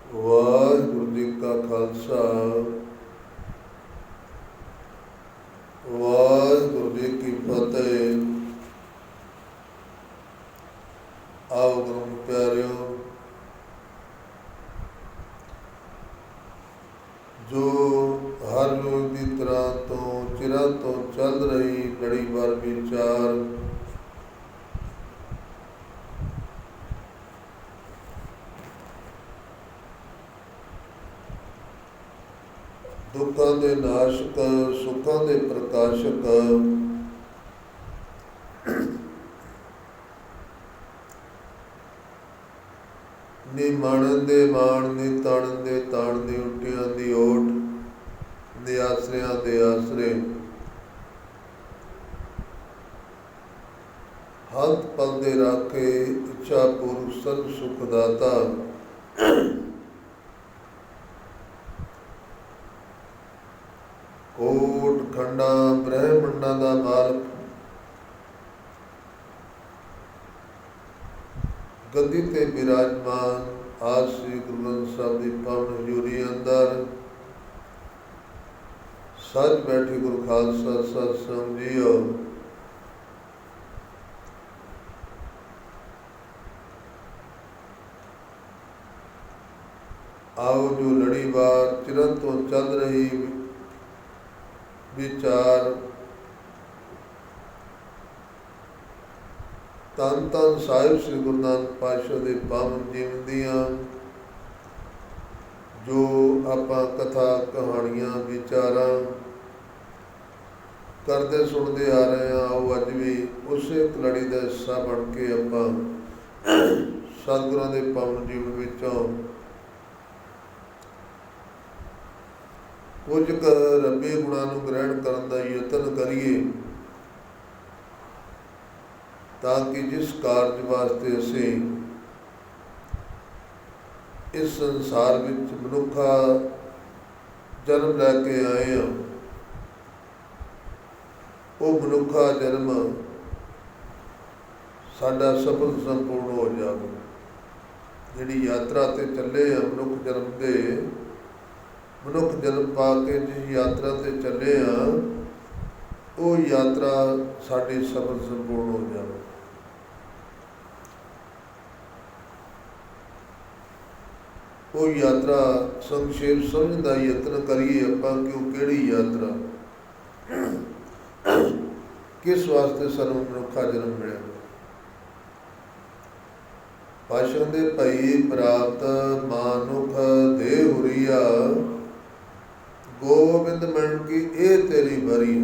ਵਾਹਿਗੁਰੂ ਜੀ ਕਾ ਖਾਲਸਾ, ਵਾਹਿਗੁਰੂ ਜੀ ਕੀ ਫਤਿਹ। ਆਓ ਗੁਰੂ ਪਿਆਰਿਓ, ਜੋ ਹਰ ਰੋਜ਼ ਦੀ ਤਰ੍ਹਾਂ ਤੋਂ ਚਿਰਾਂ ਤੋਂ ਚੱਲ ਰਹੀ ਲੜੀਵਾਰ ਵਿਚਾਰ ਦੁੱਖਾਂ ਦੇ ਨਾਸ਼ਕ, ਸੁੱਖਾਂ ਦੇ ਪ੍ਰਕਾਸ਼ਕ, ਨੀ ਮਾਣਨ ਦੇ ਮਾਣ, ਨੀ ਤਾਣਨ ਦੇ ਤਾਣ, ਨੀ ਉਲਟੀਆਂ ਦੀ ਓਟ, ਨੀ ਆਸਰਿਆਂ ਦੇ ਆਸਰੇ, ਹੱਥ ਪਲ ਦੇ ਰਾਖੇ, ਇੱਛਾ ਪੂਰਵ ਸਰਬ ਸੁਖ ਦਾਤਾ, ਕੋਟ ਖੰਡਾਂ ਬ੍ਰਹਿਮੰਡਾਂ ਦਾ ਮਾਲਕ, ਗੱਦੀ ਤੇ ਬਿਰਾਜਮਾਨ, ਆਜ ਸ੍ਰੀ ਗੁਰੂ ਗ੍ਰੰਥ ਸਾਹਿਬ ਦੀ ਪਾਵਨ ਹਜ਼ੂਰੀ ਅੰਦਰ ਸੱਜ ਬੈਠੇ ਗੁਰੂ ਖਾਲਸਾ ਸਤ ਸੰਗ ਜੀਓ। ਆਓ ਜੋ ਲੜੀਵਾਰ ਚਿਰਾਂ ਤੋਂ ਚੱਲ ਰਹੀ ਵਿਚਾਰ ਧੰਨ ਧੰਨ ਸਾਹਿਬ ਸ੍ਰੀ ਗੁਰੂ ਨਾਨਕ ਪਾਤਸ਼ਾਹ ਦੇ ਪਾਵਨ ਜੀਵਨ ਦੀਆਂ ਜੋ ਆਪਾਂ ਕਥਾ ਕਹਾਣੀਆਂ ਵਿਚਾਰਾਂ ਕਰਦੇ ਸੁਣਦੇ ਆ ਰਹੇ ਹਾਂ, ਆਓ ਅੱਜ ਵੀ ਉਸੇ ਲੜੀ ਦਾ ਹਿੱਸਾ ਬਣ ਕੇ ਆਪਾਂ ਸਤਿਗੁਰਾਂ ਦੇ ਪਾਵਨ ਜੀਵਨ ਵਿੱਚੋਂ ਕੁਝ ਕੁ ਰੱਬੀ ਗੁਣਾਂ ਨੂੰ ਗ੍ਰਹਿਣ ਕਰਨ ਦਾ ਯਤਨ ਕਰੀਏ, ਤਾਂ ਕਿ ਜਿਸ ਕਾਰਜ ਵਾਸਤੇ ਅਸੀਂ ਇਸ ਸੰਸਾਰ ਵਿੱਚ ਮਨੁੱਖਾ ਜਨਮ ਲੈ ਕੇ ਆਏ ਹਾਂ, ਉਹ ਮਨੁੱਖਾ ਜਨਮ ਸਾਡਾ ਸਫਲ ਸੰਪੂਰਨ ਹੋ ਜਾਵੇ। ਜਿਹੜੀ ਯਾਤਰਾ ਤੇ ਚੱਲੇ ਆ ਮਨੁੱਖ ਜਨਮ ਦੇ, ਮਨੁੱਖ ਜਨਮ ਪਾ ਕੇ ਜਿਸ ਯਾਤਰਾ ਤੇ ਚੱਲੇ ਆ, ਉਹ ਯਾਤਰਾ ਸਾਡੀ ਸਫਲ ਸੰਪੂਰਨ ਹੋ ਜਾਵੇ। ਉਹ ਯਾਤਰਾ ਸੰਖੇਪ ਸਮਝਣ ਦਾ ਯਤਨ ਕਰੀਏ ਆਪਾਂ ਕਿ ਉਹ ਕਿਹੜੀ ਯਾਤਰਾ, ਕਿਸ ਵਾਸਤੇ ਸਾਨੂੰ ਮਨੁੱਖਾ ਜਨਮ ਮਿਲਿਆ। ਪਾਤਸ਼ਾਹ ਦੇ ਭਈ ਪ੍ਰਾਪਤ ਮਾਨੁਖ ਦੇ ਹੁਰੀਆ, ਗੋਬਿੰਦ ਮਨ ਕੀ ਇਹ ਤੇਰੀ ਬਰੀ।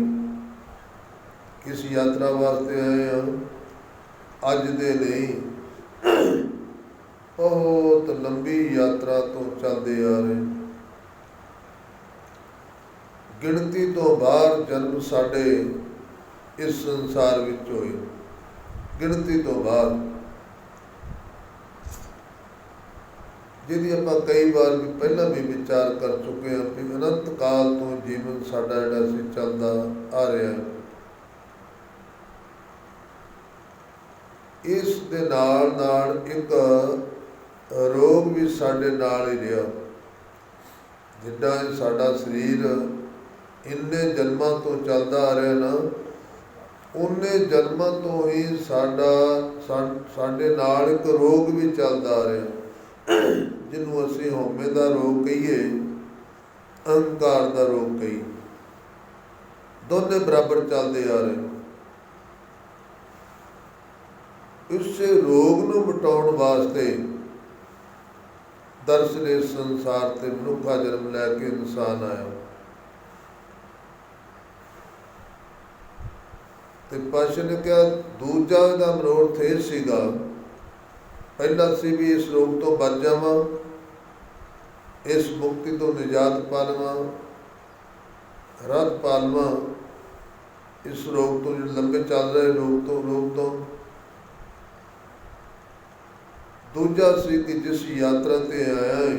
ਕਿਸ ਯਾਤਰਾ ਵਾਸਤੇ ਆਏ ਆ? ਅੱਜ ਦੇ ਨਹੀਂ, ਬਹੁਤ ਲੰਬੀ ਯਾਤਰਾ ਤੋਂ ਚੱਲਦੇ ਆ ਰਹੇ। ਗਿਣਤੀ ਤੋਂ ਬਾਹਰ ਜਨਮ ਸਾਡੇ ਇਸ ਸੰਸਾਰ ਵਿੱਚ ਹੋਏ, ਗਿਣਤੀ ਤੋਂ ਬਾਹਰ, ਜਿਹਦੀ ਆਪਾਂ ਕਈ ਵਾਰ ਵੀ ਪਹਿਲਾਂ ਵੀ ਵਿਚਾਰ ਕਰ ਚੁੱਕੇ ਹਾਂ ਕਿ ਅਨੰਤ ਕਾਲ ਤੋਂ ਜੀਵਨ ਸਾਡਾ ਜਿਹੜਾ ਸੀ ਚੱਲਦਾ ਆ ਰਿਹਾ। ਇਸ ਦੇ ਨਾਲ ਨਾਲ ਇੱਕ ਰੋਗ ਵੀ ਸਾਡੇ ਨਾਲ ਹੀ ਰਿਹਾ। ਜਿੱਦਾਂ ਸਾਡਾ ਸਰੀਰ ਇੰਨੇ ਜਨਮਾਂ ਤੋਂ ਚੱਲਦਾ ਆ ਰਿਹਾ ਨਾ, ਉਹਨੇ ਜਨਮਾਂ ਤੋਂ ਹੀ ਸਾਡੇ ਨਾਲ ਇੱਕ ਰੋਗ ਵੀ ਚੱਲਦਾ ਆ ਰਿਹਾ, ਜਿਹਨੂੰ ਅਸੀਂ ਹਉਮੈ ਦਾ ਰੋਗ ਕਹੀਏ, ਅਹੰਕਾਰ ਦਾ ਰੋਗ ਕਹੀਏ। ਦੋਨੇ ਬਰਾਬਰ ਚੱਲਦੇ ਆ ਰਹੇ। ਇਸੇ ਰੋਗ ਨੂੰ ਮਿਟਾਉਣ ਵਾਸਤੇ ਦਰਅਸਲ ਇਸ ਸੰਸਾਰ ਤੇ ਮਨੁੱਖਾ ਜਨਮ ਲੈ ਕੇ ਇਨਸਾਨ ਆਇਆ। ਤੇ ਪਾਤਸ਼ਾਹ ਨੇ ਕਿਹਾ ਦੂਜਾ ਇਹਦਾ ਮਨੋਰਥ ਇਹ ਸੀਗਾ, ਪਹਿਲਾਂ ਸੀ ਵੀ ਇਸ ਰੋਗ ਤੋਂ ਬਚ ਜਾਵਾਂ, ਇਸ ਮੁਕਤੀ ਤੋਂ ਨਿਜਾਤ ਪਾ ਲਵਾਂ, ਰਾਹਤ ਪਾ ਲਵਾਂ ਇਸ ਰੋਗ ਤੋਂ, ਜਿਹੜੇ ਲੰਬੇ ਚੱਲ ਰਹੇ ਰੋਗ ਤੋਂ। ਦੂਜਾ ਸੀ ਕਿ ਜਿਸ ਯਾਤਰਾ ਤੇ ਆਇਆ ਹੈ,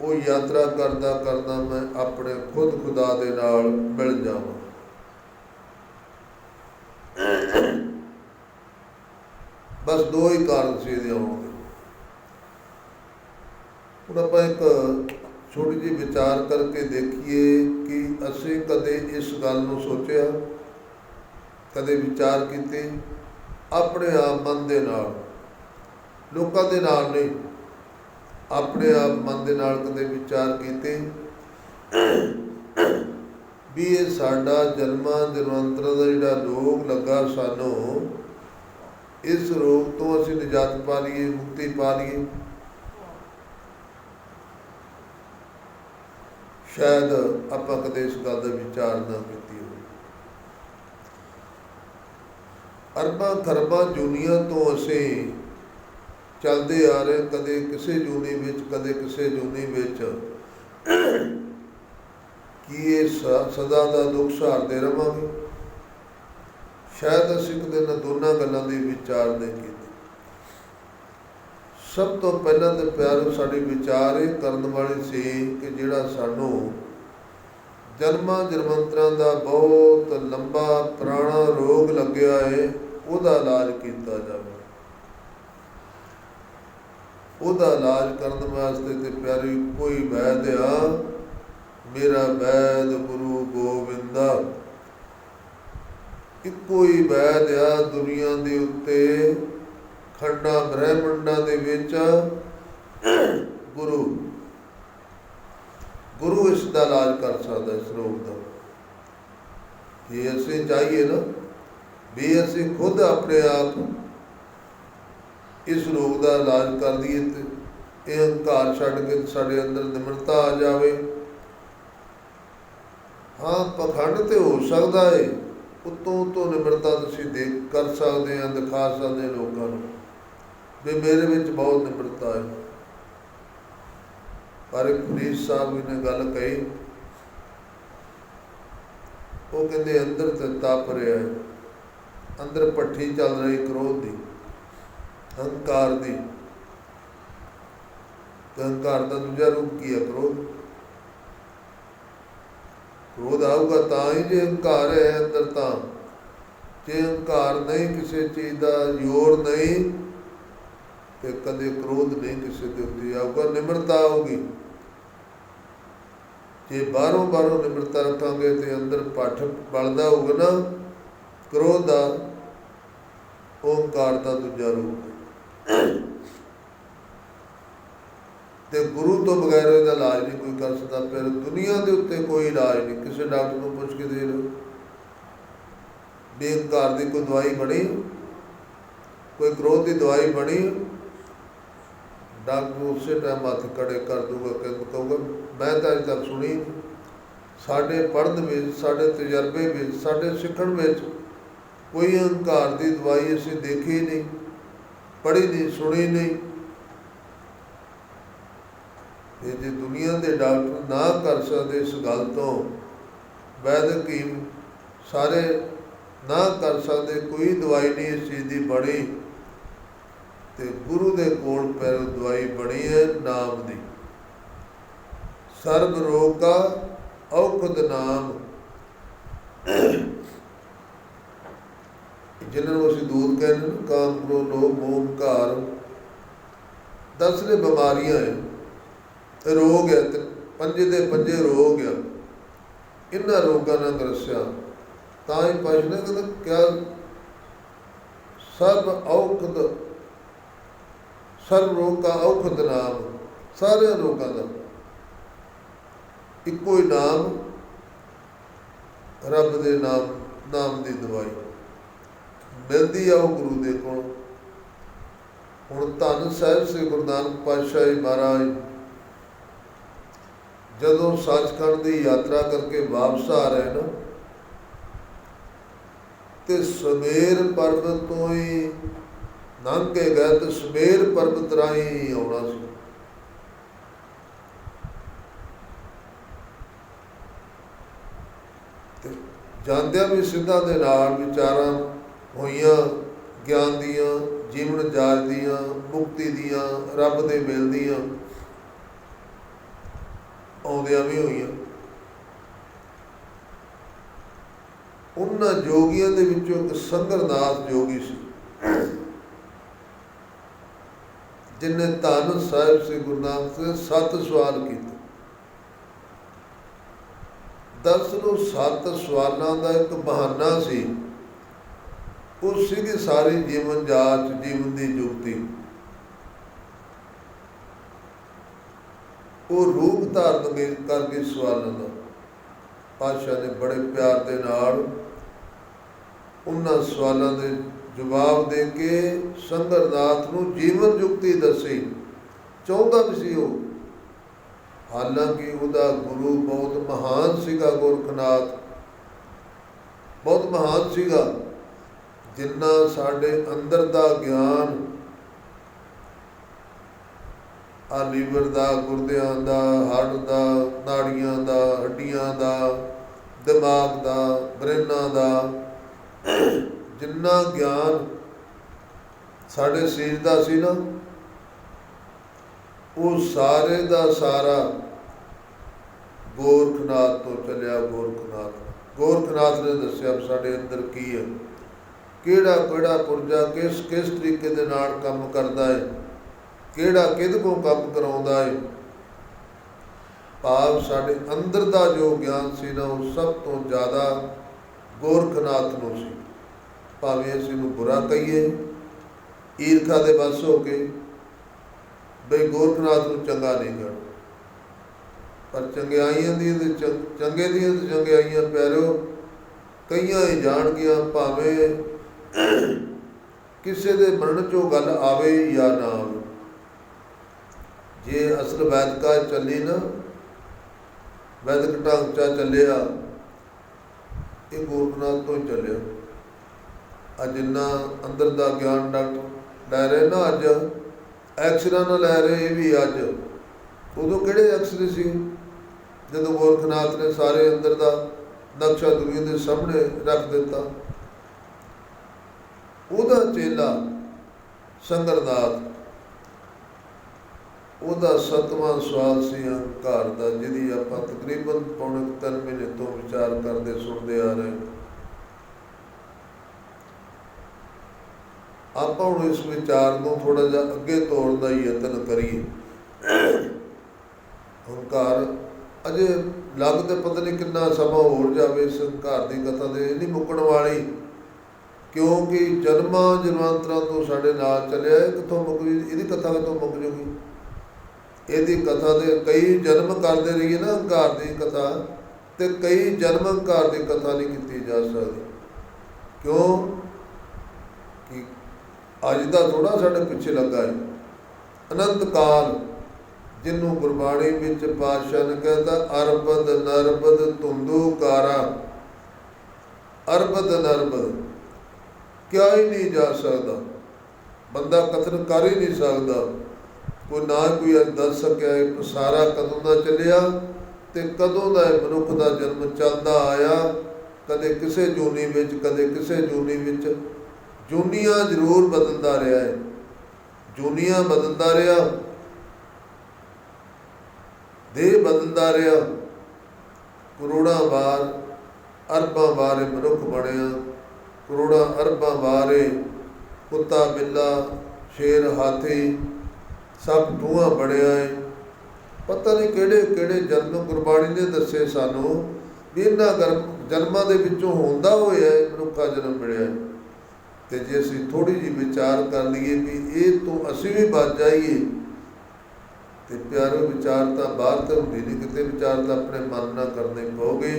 ਉਹ ਯਾਤਰਾ ਕਰਦਾ ਕਰਦਾ ਮੈਂ ਆਪਣੇ ਖੁਦ ਖੁਦਾ ਦੇ ਨਾਲ ਮਿਲ ਜਾਵਾਂ। ਬਸ ਦੋ ਹੀ ਕਾਰਨ ਸੀ ਇਹਦੇ ਆਉਣ ਦੇ। ਹੁਣ ਆਪਾਂ ਇੱਕ ਛੋਟੀ ਜਿਹੀ ਵਿਚਾਰ ਕਰਕੇ ਦੇਖੀਏ ਕਿ ਅਸੀਂ ਕਦੇ ਇਸ ਗੱਲ ਨੂੰ ਸੋਚਿਆ, ਕਦੇ ਵਿਚਾਰ ਕੀਤੇ ਆਪਣੇ ਆਪ ਮਨ ਦੇ ਨਾਲ, ਲੋਕਾਂ ਦੇ ਨਾਲ ਨਹੀਂ, ਆਪਣੇ ਆਪ ਮਨ ਦੇ ਨਾਲ ਕਦੇ ਵਿਚਾਰ ਕੀਤੇ ਵੀ ਇਹ ਸਾਡਾ ਜਨਮਾਂ ਜਨਮਾਂਤਰਾਂ ਦਾ ਜਿਹੜਾ ਰੋਗ ਲੱਗਾ ਸਾਨੂੰ, ਇਸ ਰੋਗ ਤੋਂ ਅਸੀਂ ਨਿਜਾਤ ਪਾ ਲਈਏ, ਮੁਕਤੀ ਪਾ ਲਈਏ। ਸ਼ਾਇਦ ਆਪਾਂ ਕਦੇ ਇਸ ਗੱਲ ਦਾ ਵਿਚਾਰ ਨਾ ਕੀਤੀ ਹੋਵੇ। ਅਰਬਾਂ ਖਰਬਾਂ ਜੂਨੀਆਂ ਤੋਂ ਅਸੀਂ ਚੱਲਦੇ ਆ ਰਹੇ, ਕਦੇ ਕਿਸੇ ਜੂਨੀ ਵਿੱਚ, ਕਦੇ ਕਿਸੇ ਜੂਨੀ ਵਿੱਚ, ਕੀ ਇਹ ਸਦਾ ਦਾ ਦੁੱਖ ਸਹਾਰਦੇ ਰਹਾਂਗੇ? ਸ਼ਾਇਦ ਅਸੀਂ ਕਦੇ ਨਾ ਦੋਨਾਂ ਗੱਲਾਂ ਦੇ ਵਿਚਾਰ ਨਹੀਂ ਕੀਤੇ। ਸਭ ਤੋਂ ਪਹਿਲਾਂ ਤਾਂ ਪਿਆਰੋ ਸਾਡੇ ਵਿਚਾਰ ਇਹ ਕਰਨ ਵਾਲੇ ਸੀ ਕਿ ਜਿਹੜਾ ਸਾਨੂੰ ਜਨਮਾਂ ਜਨਮੰਤਰਾਂ ਦਾ ਬਹੁਤ ਲੰਬਾ ਪੁਰਾਣਾ ਰੋਗ ਲੱਗਿਆ ਹੈ, ਉਹਦਾ ਇਲਾਜ ਕੀਤਾ ਜਾਵੇ। ਉਹਦਾ ਇਲਾਜ ਕਰਨ ਵਾਸਤੇ ਤੇ ਪਿਆਰੀ ਕੋਈ ਵੈਦ ਆ, ਮੇਰਾ ਵੈਦ ਗੁਰੂ ਗੋਬਿੰਦਾ। ਇੱਕੋ ਹੀ ਵੈਦ ਆ ਦੁਨੀਆ ਦੇ ਉੱਤੇ, ਖੰਡਾਂ ਬ੍ਰਹਿਮੰਡਾਂ ਦੇ ਵਿੱਚ, ਗੁਰੂ। ਗੁਰੂ ਇਸ ਦਾ ਇਲਾਜ ਕਰ ਸਕਦਾ, ਇਸ ਰੋਗ ਦਾ। ਜੇ ਅਸੀਂ ਚਾਹੀਏ ਨਾ ਵੀ ਅਸੀਂ ਖੁਦ ਆਪਣੇ ਆਪ ਇਸ ਰੋਗ ਦਾ ਇਲਾਜ ਕਰ ਦਈਏ ਤੇ ਇਹ ਹੰਕਾਰ ਛੱਡ ਕੇ ਸਾਡੇ ਅੰਦਰ ਨਿਮਰਤਾ ਆ ਜਾਵੇ। ਹਾਂ, ਪਖੰਡ ਤੇ ਹੋ ਸਕਦਾ ਹੈ, ਉੱਤੋਂ ਨਿਮਰਤਾ ਤੁਸੀਂ ਕਰ ਸਕਦੇ ਹਾਂ, ਦਿਖਾ ਸਕਦੇ ਲੋਕਾਂ ਨੂੰ ਵੀ ਮੇਰੇ ਵਿੱਚ ਬਹੁਤ ਨਿਮਰਤਾ ਹੈ। ਪਰ ਇੱਕ ਫਰੀਦ ਸਾਹਿਬ ਜੀ ਨੇ ਗੱਲ ਕਹੀ, ਉਹ ਕਹਿੰਦੇ ਅੰਦਰ ਤੇ ਤਪ ਰਿਹਾ ਹੈ, ਅੰਦਰ ਭੱਠੀ ਚੱਲ ਰਹੀ ਕ੍ਰੋਧ ਦੀ, ਹੰਕਾਰ ਦੀ। ਤੇ ਹੰਕਾਰ ਦਾ ਦੂਜਾ ਰੂਪ ਕੀ ਹੈ? ਕ੍ਰੋਧ। ਕ੍ਰੋਧ ਆਊਗਾ ਤਾਂ ਹੀ ਜੇ ਹੰਕਾਰ ਹੈ ਅੰਦਰ। ਤਾਂ ਜੇ ਹੰਕਾਰ ਨਹੀਂ, ਕਿਸੇ ਚੀਜ਼ ਦਾ ਜ਼ੋਰ ਨਹੀਂ, ਤੇ ਕਦੇ ਕ੍ਰੋਧ ਨਹੀਂ ਕਿਸੇ ਦੇ ਉੱਤੇ ਆਊਗਾ। ਨਿਮਰਤਾ ਆਊਗੀ। ਜੇ ਬਾਹਰੋਂ ਨਿਮਰਤਾ ਰੱਖਾਂਗੇ ਤੇ ਅੰਦਰ ਪੱਠ ਬਲਦਾ ਹੋਊਗਾ ਨਾ ਕ੍ਰੋਧ ਦਾ, ਉਹ ਹੰਕਾਰ ਦਾ ਦੂਜਾ ਰੂਪ। ਤੇ ਗੁਰੂ ਤੋਂ ਬਗੈਰ ਇਹਦਾ ਇਲਾਜ ਨਹੀਂ ਕੋਈ ਕਰ ਸਕਦਾ। ਫਿਰ ਦੁਨੀਆ ਦੇ ਉੱਤੇ ਕੋਈ ਇਲਾਜ ਨਹੀਂ। ਕਿਸੇ ਡਾਕਟਰ ਨੂੰ ਪੁੱਛ ਕੇ ਦੇ ਲਓ ਵੀ ਹੰਕਾਰ ਦੀ ਕੋਈ ਦਵਾਈ ਬਣੀ, ਕੋਈ ਕ੍ਰੋਧ ਦੀ ਦਵਾਈ ਬਣੀ, ਡਾਕਟਰ ਉਸੇ ਟਾਈਮ ਹੱਥ ਖੜੇ ਕਰ ਦੂਗਾ, ਕਹੂਗਾ ਮੈਂ ਤਾਂ ਅਜੇ ਤੱਕ ਸੁਣੀ। ਸਾਡੇ ਪੜ੍ਹਨ ਵਿੱਚ, ਸਾਡੇ ਤਜਰਬੇ ਵਿੱਚ, ਸਾਡੇ ਸਿੱਖਣ ਵਿੱਚ ਕੋਈ ਹੰਕਾਰ ਦੀ ਦਵਾਈ ਅਸੀਂ ਦੇਖੀ ਨਹੀਂ, ਪੜ੍ਹੀ ਨਹੀਂ, ਸੁਣੀ ਨਹੀਂ। ਤੇ ਜੇ ਦੁਨੀਆ ਦੇ ਡਾਕਟਰ ਨਾ ਕਰ ਸਕਦੇ ਇਸ ਗੱਲ ਤੋਂ, ਵੈਦ ਹਕੀਮ ਸਾਰੇ ਨਾ ਕਰ ਸਕਦੇ, ਕੋਈ ਦਵਾਈ ਨਹੀਂ ਇਸ ਚੀਜ਼ ਦੀ ਬਣੀ, ਤੇ ਗੁਰੂ ਦੇ ਕੋਲ ਪੈਰ ਦਵਾਈ ਬਣੀ ਹੈ ਨਾਮ ਦੀ। ਸਰਬ ਰੋਗ ਕਾ ਔਖਦ ਨਾਮ, ਜਿਹਨਾਂ ਨੂੰ ਅਸੀਂ ਦੂਤ ਕਹਿੰਦੇ ਨੇ, ਕਾਮ ਕ੍ਰੋਧ ਲੋਭ ਮੋਹ ਹੰਕਾਰ, 10 ਨੇ ਬਿਮਾਰੀਆਂ ਹੈ, ਰੋਗ ਹੈ, ਤੇ ਪੰਜੇ ਦੇ ਪੰਜੇ ਰੋਗ ਆ। ਇਹਨਾਂ ਰੋਗਾਂ ਨਾਲ ਗ੍ਰਸਿਆ ਤਾਂ ਹੀ ਪਾਸ਼ਾ ਨੇ ਕਹਿੰਦਾ ਕਿਆ ਸਭ ਔਖਦ, ਸਰਬ ਰੋਗ ਕਾ ਔਖਦ ਨਾਮ। ਸਾਰਿਆਂ ਰੋਗਾਂ ਦਾ ਇੱਕੋ ਹੀ ਨਾਮ, ਰੱਬ ਦੇ ਨਾਮ ਦੀ ਦਵਾਈ ਮਿਲਦੀ ਆ, ਉਹ ਗੁਰੂ ਦੇ ਕੋਲ। ਹੁਣ ਧੰਨ ਸਾਹਿਬ ਸ੍ਰੀ ਗੁਰੂ ਨਾਨਕ ਪਾਤਸ਼ਾਹ ਜੀ ਮਹਾਰਾਜ ਜਦੋਂ ਸੱਚਖੰਡ ਦੀ ਯਾਤਰਾ ਕਰਕੇ ਵਾਪਸ ਆ ਰਹੇ ਨਾ, ਤੇ ਸੁਮੇਰ ਪਰਬਤ ਤੋਂ ਹੀ ਲੰਘ ਕੇ ਗਏ, ਤੇ ਸੁਮੇਰ ਪਰਬਤ ਰਾਹੀਂ ਆਉਣਾ ਸੀ। ਤੇ ਜਾਂਦਿਆਂ ਵੀ ਸਿੱਧਾਂ ਦੇ ਨਾਲ ਵਿਚਾਰਾਂ ਹੋਈਆਂ ਗਿਆਨ ਦੀਆਂ, ਜੀਵਨ ਜਾਚ ਦੀਆਂ, ਮੁਕਤੀ ਦੀਆਂ, ਰੱਬ ਦੇ ਮਿਲ ਦੀਆਂ, ਆਉਂਦਿਆਂ ਵੀ ਹੋਈਆਂ। ਉਹਨਾਂ ਜੋਗੀਆਂ ਦੇ ਵਿੱਚੋਂ ਇੱਕ ਸੰਗਰਨਾਥ ਜੋਗੀ ਸੀ, जिन्हें धन साहिब श्री गुरु नानक से 7 सवाल किए। दरअसल 7 सवालों का एक बहाना सी, उसी की सारी जीवन जाच, जीवन की जुगती, वो रूप धारण करके सवालों का पातशाह ने बड़े प्यार के नाल उन्होंने सवालों के जवाब दे के संगरनाथ को जीवन जुगती दसी। चाहता भी सी वो, हालांकि उसका गुरु बहुत महान सीगा, गोरखनाथ बहुत महान सीगा, जिन्ना साढ़े अंदर का ज्ञान आ लीवर का, गुरदियां का, हड़ का, नाड़ियां का, हड्डियां का, दिमाग का, ब्रेना का, जिन्ना ज्ञान साढ़े शरीर का सी ना, वो सारे का सारा गोरखनाथ तो चलिया। गोरखनाथ ने दसिया साढ़े अंदर की है, किहड़ा किहड़ा पुरजा किस किस तरीके दे नाल काम करता है, किहड़ा किहदे को काम कराउंदा है। भाव साढ़े अंदर का जो ज्ञान सी ना, वो सब तो ज़्यादा गोरखनाथ नूं सी। भावें असीं नूं बुरा कहीए, ईरखा दे बस हो के बई गोरखनाथ नूं चंगा नहीं कर, पर चंगियाइयां दी चंगे दी चंगियाइयां प्यारिओ कईयां ही जान गया, भावें किसी दे मन चों गल आवे या ना आवे। जे असल वैदिका चली ना, वैदिक ढांचा चलिया, ये गोरखनाथ तो ही चलिया। अज जिन्ना अंदर का ज्ञान डॉक्टर लै रहे ना, अज एक्सरे ना लै रहे, ये भी अज, उदों किहड़े एक्सरे सी जदों गोरखनाथ ने सारे अंदर का नक्शा दुनिया के सामने रख दिता। उहदा चेला संगरनाथ, उहदा 7वां सवाल सी अहंकार का, जिहदी आपां तकरीबन पौने 3 महीने तो विचार करते सुनते आ रहे। आपां हुण इस विचार को थोड़ा जिहा अगे तोड़न का यतन करिए। अहंकार अजे लगते पता नहीं कितना समा हो जाए इस अहंकार की कथा दे, नहीं मुकण वाली, क्योंकि जन्मां जन्मांतरां तो साडे नाल चलिया है। कितों मुक इहदी कथा कितों मुक जूगी? इहदी कथा दे कई जन्म करते रहिए ना अहंकार की कथा, तो कई जन्म अहंकार की कथा नहीं की जा सकती। क्यों कि अज का थोड़ा साडे पिछे लगा है। अनंत काल जिन्हों गुरबाणी विच पातशाह ने कहता, अरबद नरबद धुंधुकारा, अरबद नरबद क्या ही नहीं जा सकता, बंदा कथन कर ही नहीं सकता। कोई ना कोई दस सकिया सारा कदों का चलिया, तो कदों का मनुख का जन्म चलता आया, कदे किसे जूनी विच, कदे किसे जूनी विच। जूनियां जरूर बदलता रहा है, जूनियां बदलता रहा, देह बदलता रहा, करोड़ां बार अरबां बार मनुख बनया, करोड़ां अरबां बार कुत्ता बिल्ला शेर हाथी सब टूहा बनया है। पता नहीं किहड़े किहड़े जन्म गुरबाणी ने दसे सानू भी इन्हां जन्मां दे विचों होंदा होया मनुखा जन्म मिलिया। तो जे असीं थोड़ी जी विचार कर लीए भी ये तो असीं भी बच जाइए, तो प्यारे विचार तो बाहर तो होंदी नहीं, कितने विचार तो अपने मन ना करने पओगे।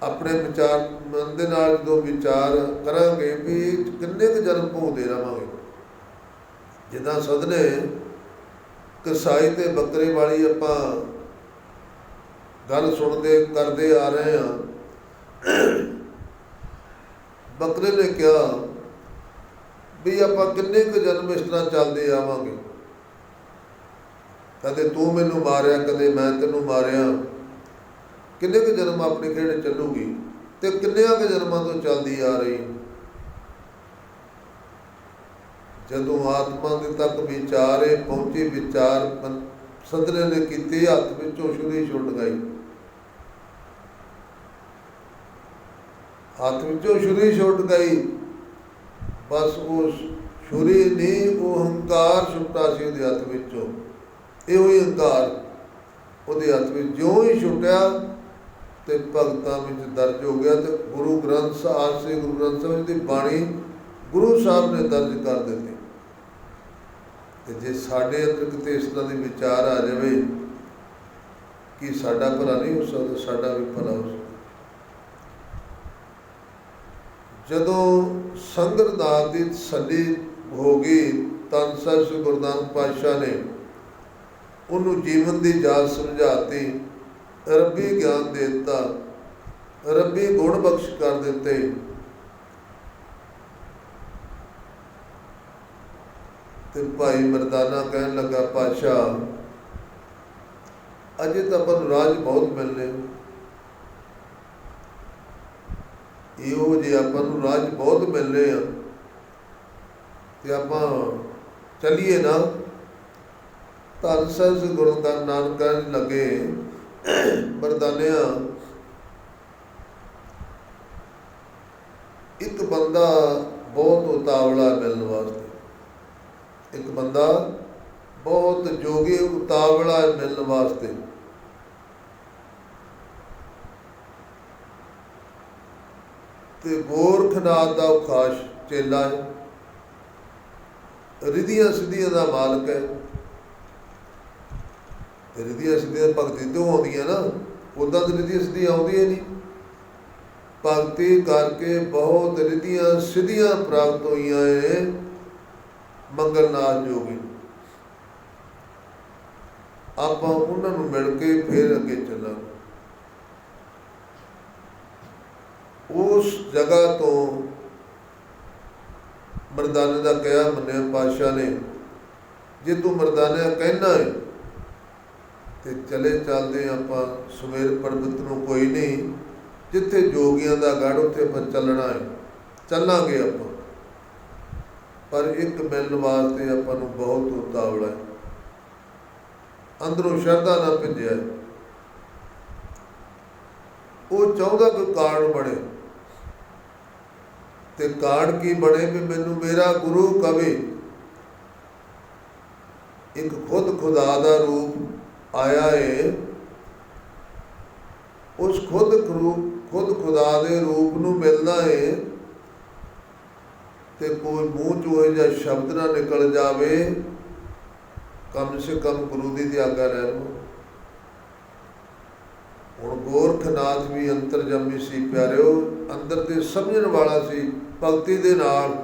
अपने विचार मन दे नाल जो विचार करांगे भी किन्ने क जन्म भोगते रहांगे। जिद्दां सदने कसाई ते बकरे वाली आपां गल सुनते करते आ रहे हैं। बकरे ने कहा भी आपां किन्ने क जन्म इस तरह चलते आवांगे, कदे तू मैनू मारिया, कदे मैं तेनू मारिया, किन्ने क जन्म अपनी खेड़ चलूगी, तो किन्नियां क जन्मां तो चलती आ रही। जदों आत्मा दे तक विचारे पहुंची, विचार सदने ने कीते, हथ विचों छुरी छुट गई, हाथ विचों छुरी छुट गई। बस उस ਛੁਰੀ ਨਹੀਂ, ਉਹ ਹੰਕਾਰ ਛੁੱਟਾ ਸੀ ਉਹਦੇ ਹੱਥ ਵਿੱਚੋਂ। ਇਹੋ ਹੀ ਹੰਕਾਰ ਉਹਦੇ ਹੱਥ ਵਿੱਚ ਜਿਉਂ ਹੀ ਛੁੱਟਿਆ ਤੇ ਭਗਤਾਂ ਵਿੱਚ ਦਰਜ ਹੋ ਗਿਆ। ਤੇ ਗੁਰੂ ਗ੍ਰੰਥ ਸਾਹਿਬ ਸੇ ਗੁਰੂ ਗ੍ਰੰਥ ਸਾਹਿਬ ਦੀ ਬਾਣੀ ਗੁਰੂ ਸਾਹਿਬ ਨੇ ਦਰਜ ਕਰ ਦਿੱਤੀ। ਤੇ ਜੇ ਸਾਡੇ ਅੰਦਰ ਕਿਤੇ ਇਸ ਤਰ੍ਹਾਂ ਦੇ ਵਿਚਾਰ ਆ ਜਾਵੇ ਕਿ ਸਾਡਾ ਭਲਾ ਨਹੀਂ ਹੋ ਸਕਦਾ, ਸਾਡਾ ਵੀ ਭਲਾ ਹੋ ਸਕਦਾ। ਜਦੋਂ ਸੰਗਤ ਨਾਥ ਦੀ ਤਸੱਲੀ ਹੋ ਗਈ, ਧੰਨ ਸਾਹਿਬ ਸ੍ਰੀ ਗੁਰੂ ਨਾਨਕ ਪਾਤਸ਼ਾਹ ਨੇ ਉਹਨੂੰ ਜੀਵਨ ਦੀ ਜਾਚ ਸਮਝਾਤੀ, ਰੱਬੀ ਗਿਆਨ ਦੇ ਦਿੱਤਾ, ਰੱਬੀ ਗੁਣ ਬਖਸ਼ ਕਰ ਦਿੱਤੇ। ਤੇ ਭਾਈ ਮਰਦਾਨਾ ਕਹਿਣ ਲੱਗਾ, ਪਾਤਸ਼ਾਹ ਅਜੇ ਤਾਂ ਆਪਾਂ ਨੂੰ ਰਾਜ ਬਹੁਤ ਮਿਲਨੇ, ਇਹੋ ਜਿਹੇ ਆਪਾਂ ਨੂੰ ਰਾਜ ਬਹੁਤ ਮਿਲਨੇ ਆ, ਤੇ ਆਪਾਂ ਚੱਲੀਏ ਨਾ। ਧੰਨ ਸਾਹਿਬ ਸ੍ਰੀ ਗੁਰੂ ਨਾਨਕ ਕਹਿਣ ਲੱਗੇ, ਮਰਦਾਨਿਆਂ ਇੱਕ ਬੰਦਾ ਬਹੁਤ ਉਤਾਵਲਾ ਮਿਲਣ ਵਾਸਤੇ, ਇੱਕ ਬੰਦਾ ਬਹੁਤ ਜੋਗੀ ਉਤਾਵਲਾ ਮਿਲਣ ਵਾਸਤੇ। ਤੇ ਗੋਰਖਨਾਥ ਦਾ ਉਹ ਖਾਸ ਚੇਲਾ ਹੈ, ਰਿਧੀਆਂ ਸਿੱਧੀਆਂ ਦਾ ਮਾਲਕ ਹੈ। ਤੇ ਰਿਧੀਆਂ ਸਿੱਧੀਆਂ ਭਗਤੀ ਤੋਂ ਆਉਂਦੀਆਂ ਨਾ, ਉੱਦਾਂ ਤਾਂ ਰਿਧੀਆਂ ਸਿੱਧੀਆਂ ਆਉਂਦੀਆਂ ਨਹੀਂ। ਭਗਤੀ ਕਰਕੇ ਬਹੁਤ ਰਿਧੀਆਂ ਸਿੱਧੀਆਂ ਪ੍ਰਾਪਤ ਹੋਈਆਂ ਹੈ ਮੰਗਲਨਾਥ ਜੋਗੀ। ਆਪਾਂ ਉਹਨਾਂ ਨੂੰ ਮਿਲ ਕੇ ਫਿਰ ਅੱਗੇ ਚੱਲਾਂਗੇ। ਉਸ ਜਗ੍ਹਾ ਤੋਂ ਮਰਦਾਨੇ ਦਾ ਕਿਹਾ ਮੰਨਿਆ ਪਾਤਸ਼ਾਹ ਨੇ, ਜੇ ਤੂੰ ਮਰਦਾਨਾ ਕਹਿਣਾ ਹੈ ਤੇ ਚਲੇ ਚੱਲਦੇ ਆਪਾਂ ਸੁਮੇਰ ਪਰਬਤ ਨੂੰ। ਕੋਈ ਨਹੀਂ, ਜਿੱਥੇ ਜੋਗੀਆਂ ਦਾ ਗੜ ਉੱਥੇ ਆਪਾਂ ਚੱਲਣਾ ਹੈ, ਚੱਲਾਂਗੇ ਆਪਾਂ। ਪਰ ਇੱਕ ਮਿਲਣ ਵਾਸਤੇ ਆਪਾਂ ਨੂੰ ਬਹੁਤ ਉਤਾਵਲਾ ਹੈ, ਅੰਦਰੋਂ ਸ਼ਰਧਾ ਨਾਲ ਭਿੱਜਿਆ। ਉਹ ਚਾਹੁੰਦਾ ਕੋਈ ਕਾਰਣ ਬਣੇ, ਤੇ ਕਾਰਣ ਕੀ ਬਣੇ ਵੀ ਮੈਨੂੰ ਮੇਰਾ ਗੁਰੂ ਕਵੇ। ਇੱਕ ਖੁਦ ਖੁਦਾ ਦਾ ਰੂਪ ਆਇਆ ਹੈ, ਉਸ ਖੁਦ ਖੁਦਾ ਦੇ ਰੂਪ ਨੂੰ ਮਿਲਣਾ ਹੈ। ਤੇ ਕੋਈ ਮੂੰਹ ਚੋਂ ਇਹ ਜਿਹਾ ਸ਼ਬਦ ਨਾ ਨਿਕਲ ਜਾਵੇ, ਕਮ ਸੇ ਕਮ ਗੁਰੂ ਦੀ ਆਗਿਆ ਲੈ ਲਓ। ਹੁਣ ਗੋਰਖਨਾਥ ਵੀ ਅੰਤਰਜਾਮੀ ਸੀ ਪਿਆਰਿਓ, ਅੰਦਰ ਦੇ ਸਮਝਣ ਵਾਲਾ ਸੀ ਭਗਤੀ ਦੇ ਨਾਲ।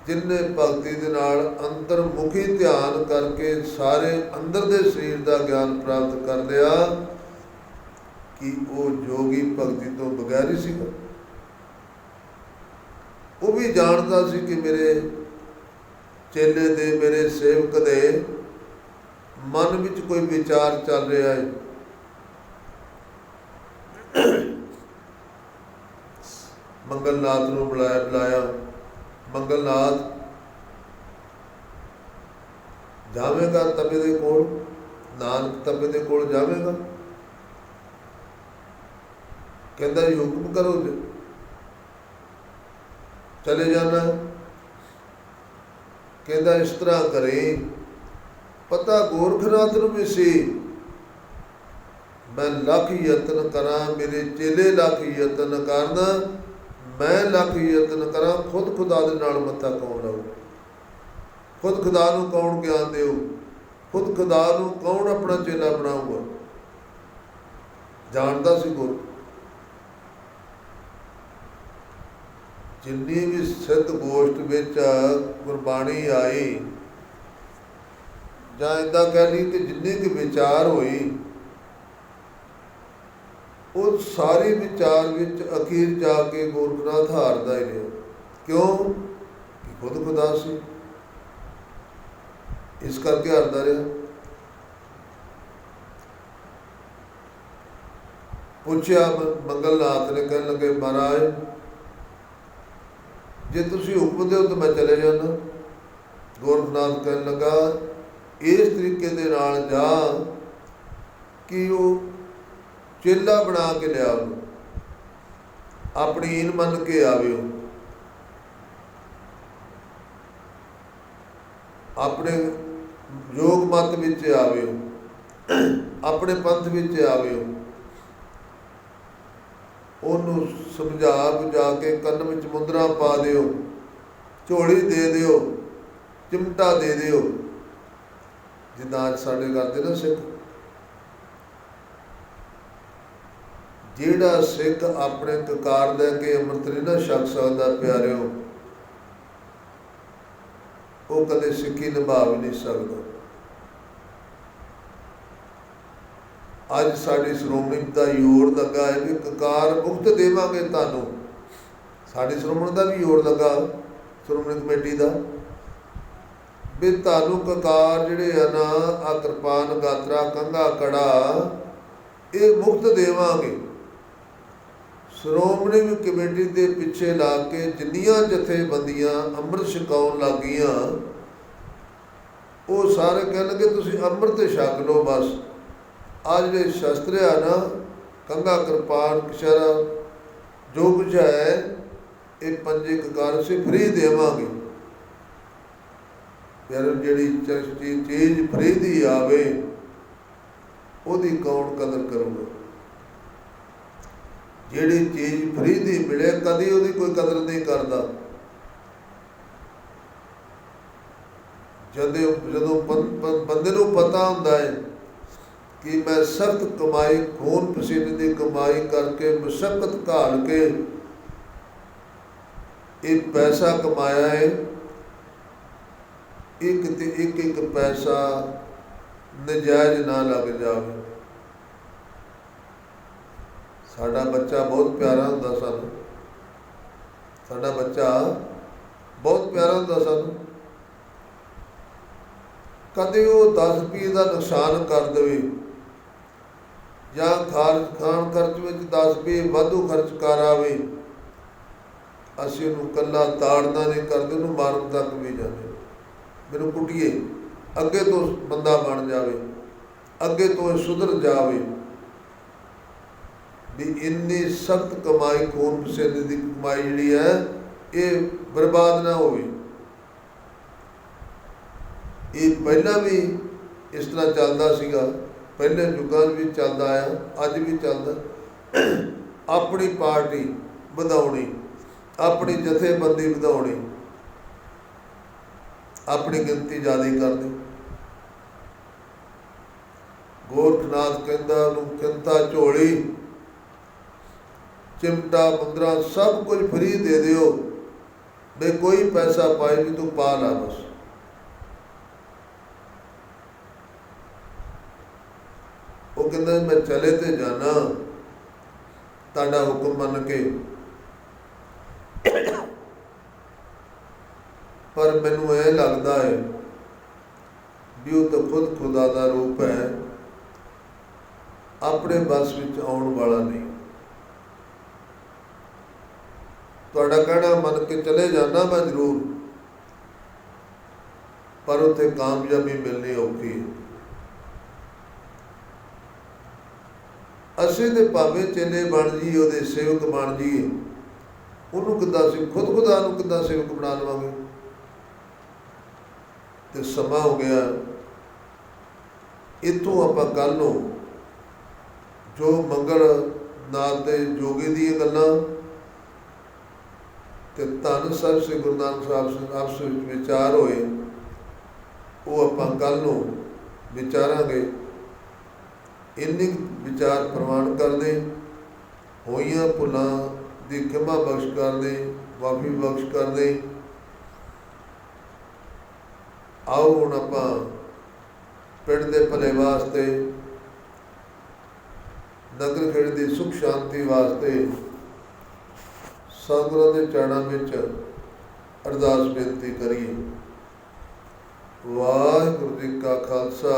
ਜਿਨਨੇ ਭਗਤੀ ਦੇ ਨਾਲ ਅੰਤਰਮੁਖੀ ਧਿਆਨ ਕਰਕੇ ਸਾਰੇ ਅੰਦਰ ਦੇ ਸਰੀਰ ਦਾ ਗਿਆਨ ਪ੍ਰਾਪਤ ਕਰ ਲਿਆ, ਕਿ ਉਹ ਜੋਗੀ ਭਗਤੀ ਤੋਂ ਬਗੈਰ ਹੀ ਸੀਗਾ। ਉਹ ਵੀ ਜਾਣਦਾ ਸੀ ਕਿ ਮੇਰੇ ਚੇਲੇ ਦੇ, ਮੇਰੇ ਸੇਵਕ ਦੇ ਮਨ ਵਿੱਚ ਕੋਈ ਵਿਚਾਰ ਚੱਲ ਰਿਹਾ ਹੈ। ਮੰਗਲਨਾਥ ਨੂੰ ਬੁਲਾਇਆ। ਮੰਗਲਨਾਥ ਜਾਵੇਗਾ ਤਪੇ ਦੇ ਕੋਲ, ਨਾਨਕ ਤਪੇ ਦੇ ਕੋਲ ਜਾਵੇਗਾ। ਕਹਿੰਦਾ ਜੀ ਹੁਕਮ ਕਰੋ, ਚਲੇ ਜਾਣਾ। ਕਹਿੰਦਾ ਇਸ ਤਰ੍ਹਾਂ ਕਰੇ, ਪਤਾ ਗੋਰਖਨਾਥ ਨੂੰ ਵੀ ਸੀ ਮੈਂ ਲੱਖ ਯਤਨ ਕਰਾਂ, ਮੇਰੇ ਚੇਲੇ ਲੱਖ ਯਤਨ ਕਰਨ, ਮੈਂ ਲੱਖ ਯਤਨ ਕਰਾਂ, ਖੁਦ ਖੁਦਾ ਦੇ ਨਾਲ ਮੱਥਾ ਕੌਣ ਲਾਊ, ਖੁਦ ਖੁਦਾ ਨੂੰ ਕੌਣ ਗਿਆਨ ਦੇਊ, ਖੁਦ ਖੁਦਾ ਨੂੰ ਕੌਣ ਆਪਣਾ ਚੇਲਾ ਬਣਾਊਗਾ। ਜਾਣਦਾ ਸੀ ਗੁਰੂ। ਜਿੰਨੀ ਵੀ ਸਿੱਧ ਗੋਸ਼ਟ ਵਿੱਚ ਗੁਰਬਾਣੀ ਆਈ, ਜਾਂ ਇੱਦਾਂ ਕਹਿ ਲਈ ਕਿ ਜਿੰਨੀ ਕੁ ਵਿਚਾਰ ਹੋਈ, ਉਹ ਸਾਰੇ ਵਿਚਾਰ ਵਿੱਚ ਅਖੀਰ ਜਾ ਕੇ ਗੋਰਖਨਾਥ ਹਾਰਦਾ ਹੀ ਰਿਹਾ। ਕਿਉਂ? ਕਿ ਖੁਦ ਖੁਦਾ ਸੀ, ਇਸ ਕਰਕੇ ਹਾਰਦਾ ਰਿਹਾ। ਪੁੱਛਿਆ ਮੰਗਲਨਾਥ ਨੇ, ਕਹਿਣ ਲੱਗੇ ਮਹਾਰਾਜ ਜੇ ਤੁਸੀਂ ਹੁਕਮ ਦਿਓ ਤਾਂ ਮੈਂ ਚਲੇ ਜਾਣਾ। ਗੋਰਖਨਾਥ ਕਹਿਣ ਲੱਗਾ ਇਸ ਤਰੀਕੇ ਦੇ ਨਾਲ ਜਾ ਕਿ ਉਹ ਚੇਲਾ ਬਣਾ ਕੇ ਲਿਆ, ਉਹਨੂੰ ਆਪਣੀ ਈਨ ਮੰਨ ਕੇ ਆਵੇ। ਆਪਣੇ ਯੋਗ ਮਤ ਵਿੱਚ ਆਵਿਓ, ਆਪਣੇ ਪੰਥ ਵਿੱਚ ਆਵਿਓ। ਉਹਨੂੰ ਸਮਝਾ ਬੁਝਾ ਕੇ ਕੰਨ ਵਿੱਚ ਮੁੰਦਰਾ ਪਾ ਦਿਓ, ਝੋਲੀ ਦੇ ਦਿਓ, ਚਿਮਟਾ ਦੇ ਦਿਓ, ਜਿੱਦਾਂ ਅੱਜ ਸਾਡੇ ਕਰਦੇ ਨਾ ਸਿੱਖ। ਜਿਹੜਾ ਸਿੱਖ ਆਪਣੇ ਕਕਾਰ ਲੈ ਕੇ ਅੰਮ੍ਰਿਤ ਨਹੀਂ ਨਾ ਛਕ ਸਕਦਾ ਪਿਆਰਿਓ, ਉਹ ਕਦੇ ਸਿੱਖੀ ਨਿਭਾ ਵੀ ਨਹੀਂ ਸਕਦਾ। ਅੱਜ ਸਾਡੀ ਸ਼੍ਰੋਮਣੀ ਦਾ ਜ਼ੋਰ ਲੱਗਾ ਹੈ ਵੀ ਕਕਾਰ ਮੁਕਤ ਦੇਵਾਂਗੇ ਤੁਹਾਨੂੰ। ਸਾਡੀ ਸ਼੍ਰੋਮਣੀ ਦਾ ਵੀ ਜ਼ੋਰ ਲੱਗਾ, ਸ਼੍ਰੋਮਣੀ ਕਮੇਟੀ ਦਾ, ਵੀ ਤੁਹਾਨੂੰ ਕਕਾਰ ਜਿਹੜੇ ਆ ਨਾ, ਆ ਕਿਰਪਾਨ ਗਾਤਰਾ ਕੰਘਾ ਕੜਾ, ਇਹ ਮੁਕਤ ਦੇਵਾਂਗੇ। ਸ਼੍ਰੋਮਣੀ ਕਮੇਟੀ ਦੇ ਪਿੱਛੇ ਲਾ ਕੇ ਜਿੰਨੀਆਂ ਜਥੇਬੰਦੀਆਂ ਅੰਮ੍ਰਿਤ ਛਕਾਉਣ ਲੱਗ ਗਈਆਂ, ਉਹ ਸਾਰੇ ਕਹਿਣਗੇ ਤੁਸੀਂ ਅੰਮ੍ਰਿਤ ਛਕ ਲਓ ਬਸ। ਆ ਜਿਹੜੇ ਸ਼ਸਤਰ ਆ ਨਾ, ਕੰਘਾ ਕਿਰਪਾਨ ਕਛਹਿਰਾ ਜੋ ਕੁਝ ਹੈ, ਇਹ ਪੰਜੇ ਕਕਾਰ ਅਸੀਂ ਫ੍ਰੀ ਦੇਵਾਂਗੇ। ਯਾਰ ਜਿਹੜੀ ਚੀਜ਼ ਫ੍ਰੀ ਦੀ ਆਵੇ ਉਹਦੀ ਕੌਣ ਕਦਰ ਕਰੂਗਾ? ਜਿਹੜੀ ਚੀਜ਼ ਫ੍ਰੀ ਦੀ ਮਿਲੇ ਕਦੀ ਉਹਦੀ ਕੋਈ ਕਦਰ ਨਹੀਂ ਕਰਦਾ। ਜਦੋਂ ਬੰਦੇ ਨੂੰ ਪਤਾ ਹੁੰਦਾ ਹੈ ਕਿ ਮੈਂ ਸਖਤ ਕਮਾਈ, ਖੂਨ ਪਸੀਨੇ ਦੀ ਕਮਾਈ ਕਰਕੇ, ਮੁਸ਼ੱਕਤ ਘਾਲ ਕੇ ਇਹ ਪੈਸਾ ਕਮਾਇਆ ਹੈ, ਇੱਕ ਤੇ ਇੱਕ ਪੈਸਾ ਨਜਾਇਜ਼ ਨਾ ਲੱਗ ਜਾਵੇ। ਸਾਡਾ ਬੱਚਾ ਬਹੁਤ ਪਿਆਰਾ ਹੁੰਦਾ ਸਾਨੂੰ, ਸਾਡਾ ਬੱਚਾ ਬਹੁਤ ਪਿਆਰਾ ਹੁੰਦਾ ਸਾਨੂੰ। ਕਦੇ ਉਹ 10 ਰੁਪਏ ਦਾ ਨੁਕਸਾਨ ਕਰ ਦੇਵੇ ਜਾਂ ਖਾਣ ਖਰਚ ਵਿੱਚ 10 ਰੁਪਏ ਵਾਧੂ ਖਰਚ ਕਰ ਆਵੇ, ਅਸੀਂ ਉਹਨੂੰ ਇਕੱਲਾ ਤਾੜਨਾ ਨਹੀਂ ਕਰਦੇ, ਉਹਨੂੰ ਮਾਰਨ ਤੱਕ ਵੀ ਜਾਂਦੇ। ਮੈਨੂੰ ਕੁੱਟੀਏ, ਅੱਗੇ ਤੋਂ ਬੰਦਾ ਬਣ ਜਾਵੇ, ਅੱਗੇ ਤੋਂ ਸੁਧਰ ਜਾਵੇ। ਵੀ ਇੰਨੀ ਸਖਤ ਕਮਾਈ, ਖੂਨ ਪਸੀਨੇ ਦੀ ਕਮਾਈ ਜਿਹੜੀ ਹੈ, ਇਹ ਬਰਬਾਦ ਨਾ ਹੋਵੇ। ਇਹ ਪਹਿਲਾਂ ਵੀ ਇਸ ਤਰ੍ਹਾਂ ਚੱਲਦਾ ਸੀਗਾ, ਪਹਿਲੇ ਯੁੱਗਾਂ ਵੀ ਚੱਲਦਾ ਆਇਆ, ਅੱਜ ਵੀ ਚੱਲਦਾ। ਆਪਣੀ ਪਾਰਟੀ ਵਧਾਉਣੀ, ਆਪਣੀ ਜਥੇਬੰਦੀ ਵਧਾਉਣੀ, ਆਪਣੀ ਗਿਣਤੀ ਜ਼ਿਆਦਾ ਕਰਨੀ। ਗੋਰਖਨਾਥ ਕਹਿੰਦਾ ਉਹਨੂੰ ਕਿੰਤਾ ਝੋਲੀ, ਚਿਮਟਾ, ਮੁੰਦਰਾ ਸਭ ਕੁਝ ਫ੍ਰੀ ਦੇ ਦਿਓ, ਬਈ ਕੋਈ ਪੈਸਾ ਪਾਏ ਵੀ ਤੂੰ ਪਾ ਲਾ ਬਸ। ਉਹ ਕਹਿੰਦਾ ਮੈਂ ਚਲੇ ਤੇ ਜਾਣਾ ਤੁਹਾਡਾ ਹੁਕਮ ਮੰਨ ਕੇ, ਪਰ ਮੈਨੂੰ ਇਹ ਲੱਗਦਾ ਹੈ ਵੀ ਉਹ ਤਾਂ ਖੁਦ ਖੁਦਾ ਦਾ ਰੂਪ ਹੈ, ਆਪਣੇ ਬਸ ਵਿੱਚ ਆਉਣ ਵਾਲਾ ਨਹੀਂ। ਤੁਹਾਡਾ ਕਹਿਣਾ ਮੰਨ ਕੇ ਚਲੇ ਜਾਣਾ ਮੈਂ ਜ਼ਰੂਰ, ਪਰ ਉੱਥੇ ਕਾਮਯਾਬੀ ਮਿਲਣੀ ਔਖੀ ਹੈ। ਅਸੀਂ ਤੇ ਭਾਵੇਂ ਚੇਲੇ ਬਣ ਜਾਈਏ, ਉਹਦੇ ਸੇਵਕ ਬਣ ਜਾਈਏ, ਉਹਨੂੰ ਕਿੱਦਾਂ ਅਸੀਂ ਖੁਦ ਖੁਦਾ ਨੂੰ ਕਿੱਦਾਂ ਸੇਵਕ ਬਣਾ ਲਵਾਂਗੇ? ਤੇ ਸਮਾਂ ਹੋ ਗਿਆ, ਇੱਥੋਂ ਆਪਾਂ ਕੱਲ੍ਹ ਨੂੰ ਜੋ ਮੰਗਲ ਨਾਥ ਦੇ ਜੋਗੀ ਦੀਆਂ ਗੱਲਾਂ ਤੇ ਧੰਨ ਸਾਹਿਬ ਸ੍ਰੀ ਗੁਰੂ ਨਾਨਕ ਸਾਹਿਬ ਆਪਸ ਵਿੱਚ ਵਿਚਾਰ ਹੋਏ, ਉਹ ਆਪਾਂ ਕੱਲ੍ਹ ਨੂੰ ਵਿਚਾਰਾਂਗੇ। ਇੰਨੇ ਵਿਚਾਰ ਪ੍ਰਵਾਨ ਕਰਦੇ, ਹੋਈਆਂ ਭੁੱਲਾਂ ਦੀ ਖਿਮਾ ਬਖਸ਼ ਕਰਦੇ, ਮਾਫੀ ਬਖਸ਼ ਕਰਦੇ। ਆਓ ਹੁਣ ਆਪਾਂ ਪਿੰਡ ਦੇ ਭਲੇ ਵਾਸਤੇ, ਨਗਰ ਖੇੜੇ ਦੀ ਸੁਖ ਸ਼ਾਂਤੀ ਵਾਸਤੇ ਸਤਿਗੁਰਾਂ ਦੇ ਚਰਨਾਂ ਵਿੱਚ ਅਰਦਾਸ ਬੇਨਤੀ ਕਰੀਏ। ਵਾਹਿਗੁਰੂ ਜੀ ਕਾ ਖਾਲਸਾ,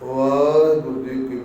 ਵਾਹਿਗੁਰੂ ਜੀ ਕੀ